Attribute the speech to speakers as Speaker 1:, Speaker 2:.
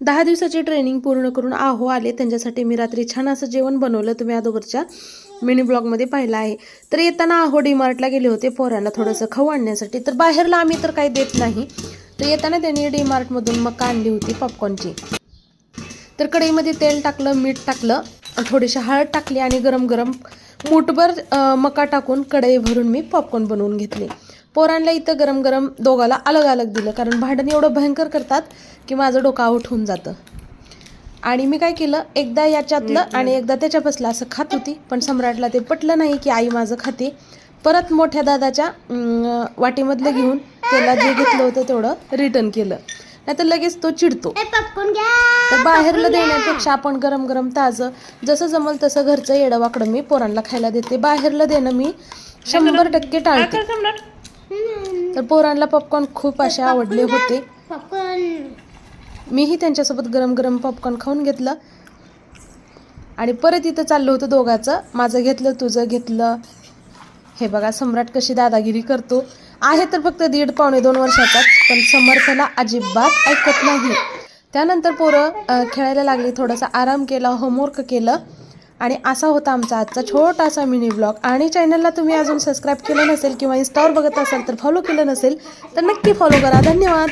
Speaker 1: 10 दिवसाची ट्रेनिंग पूर्ण करून आहो आले. त्यांच्यासाठी मी रात्री छान असं जेवण बनवलं. तुम्ही अगोदरच्या मिनी ब्लॉगमध्ये पाहिलं आहे. तर येताना आहो डीमार्टला गेले होते पोरांना थोडंसं खाऊ आणण्यासाठी. तर बाहेरला आम्ही तर काही देत नाही. तर येताना त्यांनी डीमार्टमधून मका आणली होती पॉपकॉर्नची. तर कढईमध्ये तेल टाकलं, मीठ टाकलं, थोडीशी हळद टाकली आणि गरम गरम मूठभर मका टाकून कढई भरून मी पॉपकॉर्न बनवून घेतले. पोरांना इथं गरम गरम दोघाला अलग अलग दिलं, कारण भांडण एवढं भयंकर करतात की माझं डोकं आउट होऊन जातं. आणि मी काय केलं, एकदा याच्यातलं आणि एकदा त्याच्या बसलं असं खात होती. पण सम्राटला ते पटलं नाही की आई माझं खाते. परत मोठ्या दादाच्या वाटीमधलं घेऊन त्याला जे घेतलं होतं तेवढं रिटर्न केलं, नाही तर लगेच तो चिडतो. तर बाहेरला देण्यापेक्षा आपण गरम गरम ताजं जसं जमल तसं घरचं येडवाकडं मी पोरांना खायला देते. बाहेरला देणं मी 100% टाळते. तर पोरांना पॉपकॉर्न खूप असे आवडले होते. मीही त्यांच्यासोबत गरम गरम पॉपकॉर्न खाऊन घेतलं आणि परत इथं चाललं होतं दोघाचं, माझं घेतलं तुझं घेतलं. हे बघा सम्राट कशी दादागिरी करतो. आहे तर फक्त 1.5-2 वर्षाचा, पण समर्थला अजिबात ऐकत नाही. त्यानंतर पोरं खेळायला लागली, थोडासा आराम केला, होमवर्क केलं आणि असा होता आमचा आजचा छोटासा मिनी ब्लॉग. आणि चॅनलला तुम्ही अजून सबस्क्राईब केलं नसेल किंवा इंस्टावर बघत असाल तर फॉलो केलं नसेल तर नक्की फॉलो करा. धन्यवाद.